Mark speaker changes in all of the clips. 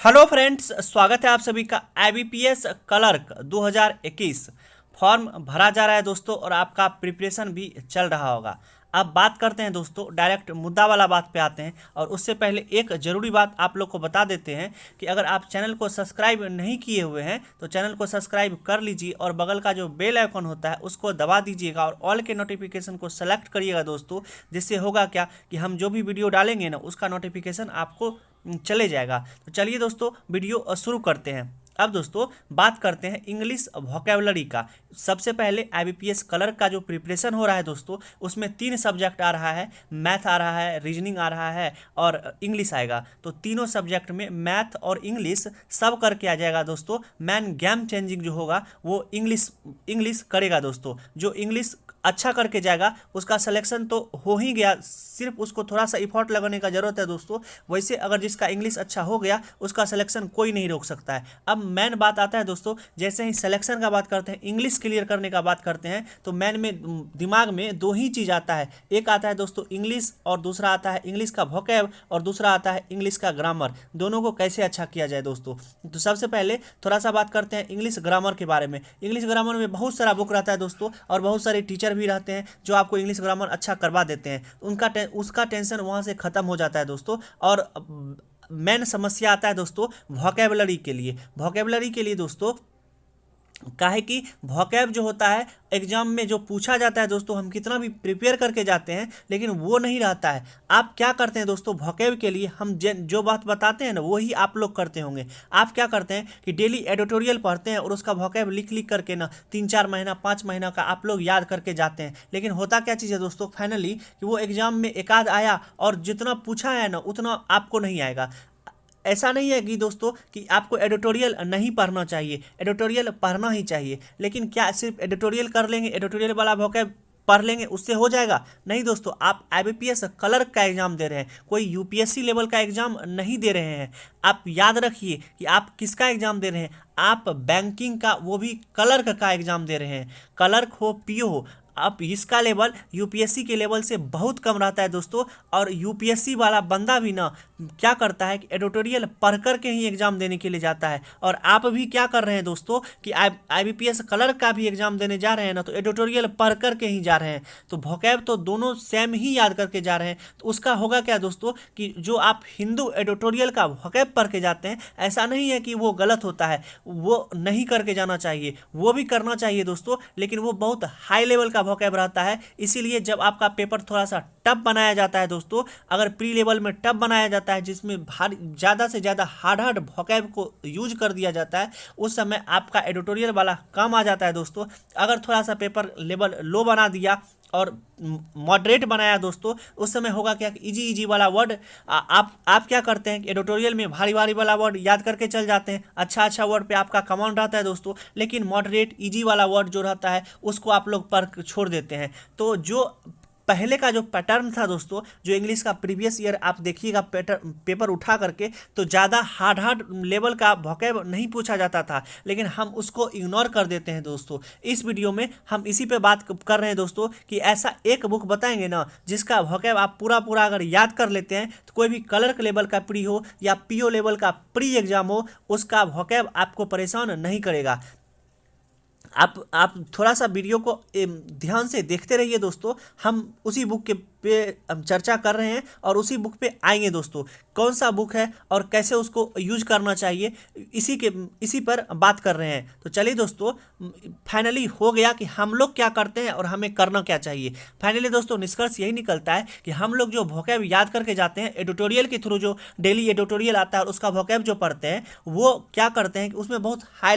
Speaker 1: Hello friends, स्वागत है आप सभी का आईबीपीएस क्लर्क 2021 फॉर्म भरा जा रहा है दोस्तों। और आपका प्रिपरेशन भी चल रहा होगा। अब बात करते हैं दोस्तों, डायरेक्ट मुद्दा वाला बात पे आते हैं। और उससे पहले एक ज़रूरी बात आप लोग को बता देते हैं कि अगर आप चैनल को सब्सक्राइब नहीं किए हुए हैं तो चैनल को सब्सक्राइब कर लीजिए और बगल का जो बेल आइकन होता है उसको दबा दीजिएगा और ऑल के नोटिफिकेशन को सेलेक्ट करिएगा दोस्तों। जिससे होगा क्या कि हम जो भी वीडियो डालेंगे ना उसका नोटिफिकेशन आपको चले जाएगा। तो चलिए दोस्तों, वीडियो शुरू करते हैं। अब दोस्तों बात करते हैं इंग्लिश वोकेबलरी का। सबसे पहले आईबीपीएस क्लर्क का जो प्रिपरेशन हो रहा है दोस्तों, उसमें 3 सब्जेक्ट आ रहा है। मैथ आ रहा है, रीजनिंग आ रहा है और इंग्लिश आएगा। तो तीनों सब्जेक्ट में मैथ और इंग्लिश सब करके आ जाएगा दोस्तों। मैन गेम चेंजिंग जो होगा वो इंग्लिश करेगा दोस्तों। जो इंग्लिश अच्छा करके जाएगा उसका सिलेक्शन तो हो ही गया, सिर्फ उसको थोड़ा सा इफोर्ट लगाने का ज़रूरत है दोस्तों। वैसे अगर जिसका इंग्लिश अच्छा हो गया उसका सिलेक्शन कोई नहीं रोक सकता है। अब मेन बात आता है दोस्तों, जैसे ही सिलेक्शन का बात करते हैं, इंग्लिश क्लियर करने का बात करते हैं, तो मैन में दिमाग में 2 ही चीज़ आता है। एक आता है दोस्तों इंग्लिश और दूसरा आता है इंग्लिश का वोकैब और दूसरा आता है इंग्लिश का ग्रामर। दोनों को कैसे अच्छा किया जाए दोस्तों। तो सबसे पहले थोड़ा सा बात करते हैं इंग्लिश ग्रामर के बारे में। इंग्लिश ग्रामर में बहुत सारा बुक रहता है दोस्तों और बहुत सारे टीचर भी रहते हैं जो आपको इंग्लिश ग्रामर अच्छा करवा देते हैं। उसका टेंशन वहाँ से ख़त्म हो जाता है दोस्तों। और मेन समस्या आता है दोस्तों वोकेबलरी के लिए दोस्तों। काहे कि वोकैब जो होता है एग्जाम में जो पूछा जाता है दोस्तों, हम कितना भी प्रिपेयर करके जाते हैं लेकिन वो नहीं रहता है। आप क्या करते हैं दोस्तों, वोकैब के लिए हम जो बात बताते हैं ना वही आप लोग करते होंगे। आप क्या करते हैं कि डेली एडिटोरियल पढ़ते हैं और उसका वोकैब लिख लिख करके ना 3-4 महीना 5 महीना का आप लोग याद करके जाते हैं। लेकिन होता क्या चीज़ है दोस्तों, फाइनली कि वो एग्जाम में एक आध आया और जितना पूछा है ना उतना आपको नहीं आएगा। ऐसा नहीं है कि दोस्तों कि आपको एडिटोरियल नहीं पढ़ना चाहिए, एडिटोरियल पढ़ना ही चाहिए। लेकिन क्या सिर्फ एडिटोरियल कर लेंगे, एडिटोरियल वाला वोकैब पढ़ लेंगे उससे हो जाएगा? नहीं दोस्तों, आप आईबीपीएस क्लर्क का एग्जाम दे रहे हैं, कोई यूपीएससी लेवल का एग्जाम नहीं दे रहे हैं। आप याद रखिए कि आप किसका एग्जाम दे रहे हैं, आप बैंकिंग का, वो भी क्लर्क का एग्जाम दे रहे हैं। क्लर्क हो, पीओ हो, अब इसका लेवल यूपीएससी के लेवल से बहुत कम रहता है दोस्तों। और यूपीएससी वाला बंदा भी ना क्या करता है कि एडिटोरियल पढ़ कर के ही एग्जाम देने के लिए जाता है। और आप भी क्या कर रहे हैं दोस्तों कि आईबीपीएस क्लर्क का भी एग्जाम देने जा रहे हैं ना, तो एडिटोरियल पढ़ कर के ही जा रहे हैं। तो वोकैब तो दोनों सेम ही याद करके जा रहे हैं। तो उसका होगा क्या दोस्तों कि जो आप हिंदू एडिटोरियल का वोकैब पढ़ के जाते हैं, ऐसा नहीं है कि वो गलत होता है, वो नहीं करके जाना चाहिए, वो भी करना चाहिए दोस्तों। लेकिन वो बहुत हाई लेवल का वोकैब रहता है। इसीलिए जब आपका पेपर थोड़ा सा टफ बनाया जाता है दोस्तों, अगर प्री लेवल में टफ बनाया जाता है जिसमें भारी ज़्यादा से ज़्यादा हार्ड वोकैब को यूज कर दिया जाता है, उस समय आपका एडिटोरियल वाला कम आ जाता है दोस्तों। अगर थोड़ा सा पेपर लेवल लो बना दिया और मॉडरेट बनाया दोस्तों, उस समय होगा क्या कि इजी इजी वाला वर्ड आप क्या करते हैं कि एडिटोरियल में भारी भारी वाला वर्ड याद करके चल जाते हैं। अच्छा अच्छा वर्ड पे आपका कमांड रहता है दोस्तों, लेकिन मॉडरेट इजी वाला वर्ड जो रहता है उसको आप लोग पढ़ छोड़ देते हैं। तो जो पहले का जो पैटर्न था दोस्तों, जो इंग्लिश का प्रीवियस ईयर आप देखिएगा पेपर उठा करके, तो ज़्यादा हार्ड लेवल का वोकैब नहीं पूछा जाता था, लेकिन हम उसको इग्नोर कर देते हैं दोस्तों। इस वीडियो में हम इसी पे बात कर रहे हैं दोस्तों कि ऐसा एक बुक बताएंगे ना जिसका वोकैब आप पूरा पूरा अगर याद कर लेते हैं, तो कोई भी क्लर्क लेवल का प्री हो या पीओ लेवल का प्री एग्जाम हो, उसका वोकैब आपको परेशान नहीं करेगा। आप थोड़ा सा वीडियो को ध्यान से देखते रहिए दोस्तों। हम उसी बुक के पे हम चर्चा कर रहे हैं और उसी बुक पे आएंगे दोस्तों, कौन सा बुक है और कैसे उसको यूज करना चाहिए, इसी पर बात कर रहे हैं। तो चलिए दोस्तों, फाइनली हो गया कि हम लोग क्या करते हैं और हमें करना क्या चाहिए। फाइनली दोस्तों निष्कर्ष यही निकलता है कि हम लोग जो वोकैब याद करके जाते हैं एडिटोरियल के थ्रू, जो डेली एडिटोरियल आता है और उसका वोकैब जो पढ़ते हैं, वो क्या करते हैं कि उसमें बहुत हाई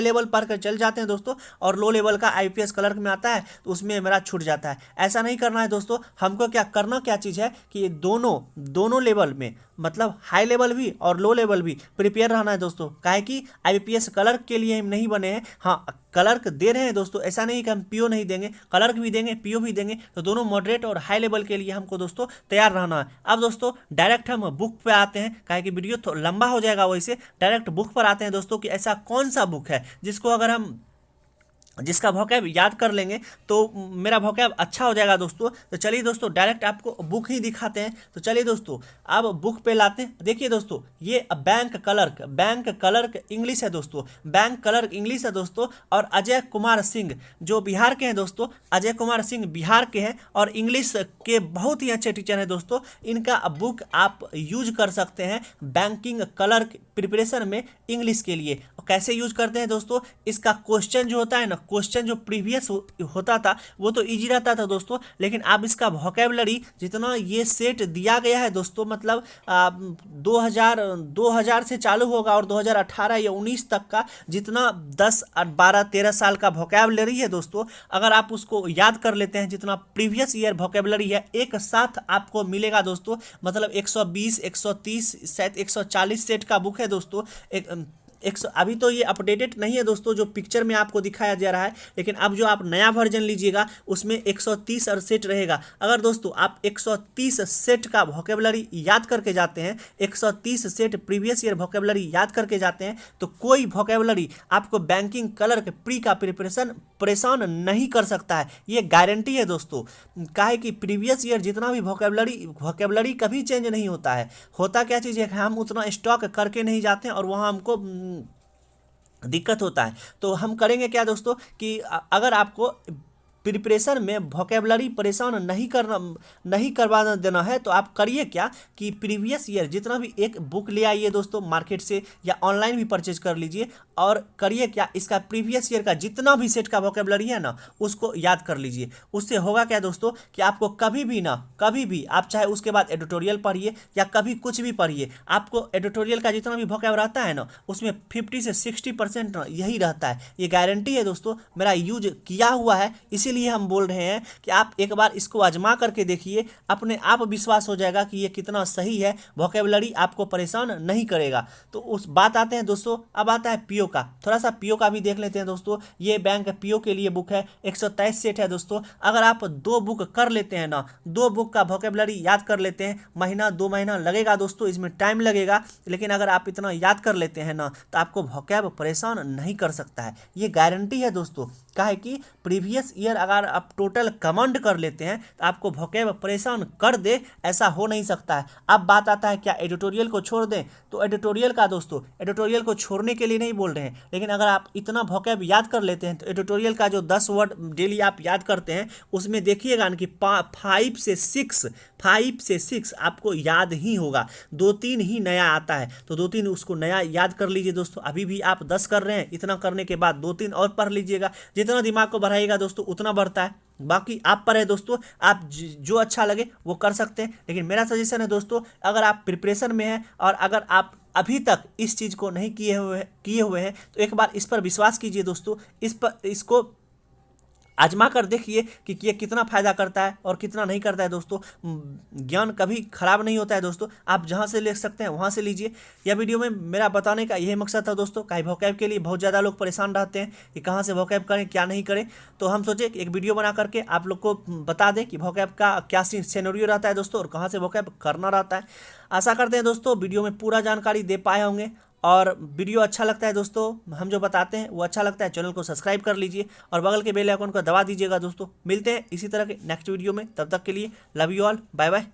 Speaker 1: लेवल पढ़ कर चल जाते हैं दोस्तों। और लो लेवल का आईपीएस क्लर्क में आता है तो उसमें मेरा छूट जाता है। ऐसा नहीं करना है दोस्तों। हमको क्या करना, क्या चीज़ है कि ये दोनों लेवल में, मतलब हाई लेवल भी और लो लेवल भी प्रिपेयर रहना है दोस्तों। काहे कि आईबीपीएस क्लर्क के लिए हम नहीं बने हैं। हाँ, क्लर्क दे रहे हैं दोस्तों, ऐसा नहीं कि हम पीओ नहीं देंगे, क्लर्क भी देंगे, पीओ भी देंगे। तो दोनों मॉडरेट और हाई लेवल के लिए हमको दोस्तों तैयार रहना है। अब दोस्तों डायरेक्ट हम बुक पे आते हैं, काहे कि वीडियो तो लंबा हो जाएगा, वैसे डायरेक्ट बुक पर आते हैं दोस्तों कि ऐसा कौन सा बुक है जिसको अगर हम जिसका वोकैब याद कर लेंगे तो मेरा वोकैब अच्छा हो जाएगा दोस्तों। तो चलिए दोस्तों डायरेक्ट आपको बुक ही दिखाते हैं। तो चलिए दोस्तों अब बुक पे लाते हैं। देखिए दोस्तों ये बैंक क्लर्क इंग्लिश है दोस्तों, बैंक क्लर्क इंग्लिश है दोस्तों। और अजय कुमार सिंह जो बिहार के हैं दोस्तों, अजय कुमार सिंह बिहार के हैं और इंग्लिश के बहुत ही अच्छे टीचर हैं दोस्तों। इनका बुक आप यूज कर सकते हैं बैंकिंग क्लर्क प्रिपरेशन में इंग्लिश के लिए। कैसे यूज करते हैं दोस्तों, इसका क्वेश्चन जो होता है ना, क्वेश्चन जो प्रीवियस होता था वो तो इजी रहता था दोस्तों, लेकिन अब इसका वोकैबुलरी जितना ये सेट दिया गया है दोस्तों, मतलब 2000 से चालू होगा और 2018 या 19 तक का जितना 10 12 13 साल का वोकैबुलरी है दोस्तों, अगर आप उसको याद कर लेते हैं जितना प्रीवियस ईयर वोकैबुलरी है एक साथ आपको मिलेगा दोस्तों। मतलब 120 130 शायद 140 सेट का बुक है दोस्तों। अभी तो ये अपडेटेड नहीं है दोस्तों जो पिक्चर में आपको दिखाया जा रहा है, लेकिन अब जो आप नया वर्जन लीजिएगा उसमें 130 सेट रहेगा। अगर दोस्तों आप 130 सेट का वोकैबुलरी याद करके जाते हैं, 130 सेट प्रीवियस ईयर वोकैबुलरी याद करके जाते हैं, तो कोई वोकैबुलरी आपको बैंकिंग क्लर्क प्री का प्रिपरेशन परेशान नहीं कर सकता है, ये गारंटी है दोस्तों। काहे कि प्रीवियस ईयर जितना भी वोकैबुलरी कभी चेंज नहीं होता है। होता क्या चीज़ है, हम उतना स्टॉक करके नहीं जाते हैं और वहाँ हमको दिक्कत होता है। तो हम करेंगे क्या दोस्तों कि अगर आपको प्रिपरेशन में वोकैबुलरी परेशान नहीं करवा देना है तो आप करिए क्या कि प्रीवियस ईयर जितना भी एक बुक ले आइए दोस्तों मार्केट से या ऑनलाइन भी परचेज कर लीजिए और करिए क्या इसका प्रीवियस ईयर का जितना भी सेट का वोकैबुलरी है ना उसको याद कर लीजिए। उससे होगा क्या दोस्तों कि आपको कभी भी आप चाहे उसके बाद एडिटोरियल पढ़िए या कभी कुछ भी पढ़िए, आपको एडिटोरियल का जितना भी वोकैब रहता है ना उसमें 50 से 60% ना यही रहता है। ये गारंटी है दोस्तों, मेरा यूज किया हुआ है, इसीलिए हम बोल रहे हैं कि आप एक बार इसको आजमा करके देखिए, अपने आप विश्वास हो जाएगा कि ये कितना सही है, वोकैबुलरी आपको परेशान नहीं करेगा। तो उस बात आते हैं दोस्तों, अब आता है पीओ का। थोड़ा सा पीओ का भी देख लेते हैं दोस्तों। ये बैंक पीओ के लिए बुक है, 123 सेट है दोस्तों। अगर आप 2 बुक कर लेते हैं ना, 2 बुक का वोकैबुलरी याद कर लेते हैं, महीना 2 महीना लगेगा दोस्तों, इसमें टाइम लगेगा, लेकिन अगर आप इतना याद कर लेते हैं ना तो आपको वोकैब परेशान नहीं कर सकता है, ये गारंटी है दोस्तों। काहे कि प्रीवियस ईयर अगर आप टोटल कमांड कर लेते हैं तो आपको वोकैब परेशान कर दे, ऐसा हो नहीं सकता है। अब बात आता है क्या एडिटोरियल को छोड़ दें, तो एडिटोरियल का दोस्तों, एडिटोरियल को छोड़ने के लिए नहीं बोल रहे हैं, लेकिन अगर आप इतना वोकैब याद कर लेते हैं तो एडिटोरियल का जो 10 वर्ड डेली आप याद करते हैं उसमें देखिएगा कि 5 से 6 आपको याद ही होगा, 2-3 ही नया आता है, तो 2-3 उसको नया याद कर लीजिए दोस्तों। अभी भी आप 10 कर रहे हैं, इतना करने के बाद 2-3 और पढ़ लीजिएगा, जितना दिमाग को बढ़ाइएगा दोस्तों उतना बढ़ता है। बाकी आप पर है दोस्तों, आप जो अच्छा लगे वो कर सकते हैं, लेकिन मेरा सजेशन है दोस्तों अगर आप प्रिपरेशन में हैं और अगर आप अभी तक इस चीज़ को नहीं किए हुए हैं तो एक बार इस पर विश्वास कीजिए दोस्तों, इसको आजमा कर देखिए कि ये कितना फ़ायदा करता है और कितना नहीं करता है दोस्तों। ज्ञान कभी ख़राब नहीं होता है दोस्तों, आप जहाँ से ले सकते हैं वहाँ से लीजिए। यह वीडियो में मेरा बताने का यही मकसद था दोस्तों। कहीं वोकैब के लिए बहुत ज़्यादा लोग परेशान रहते हैं कि कहाँ से वोकैब करें क्या नहीं करें, तो हम सोचे कि एक वीडियो बना करके आप लोग को बता दें कि वोकैब का क्या सिनेरियो रहता है दोस्तों और कहाँ से वोकैब करना रहता है। आशा करते हैं दोस्तों वीडियो में पूरा जानकारी दे पाए होंगे, और वीडियो अच्छा लगता है दोस्तों, हम जो बताते हैं वो अच्छा लगता है, चैनल को सब्सक्राइब कर लीजिए और बगल के बेल आइकन को दबा दीजिएगा दोस्तों। मिलते हैं इसी तरह के नेक्स्ट वीडियो में, तब तक के लिए love you all, bye bye.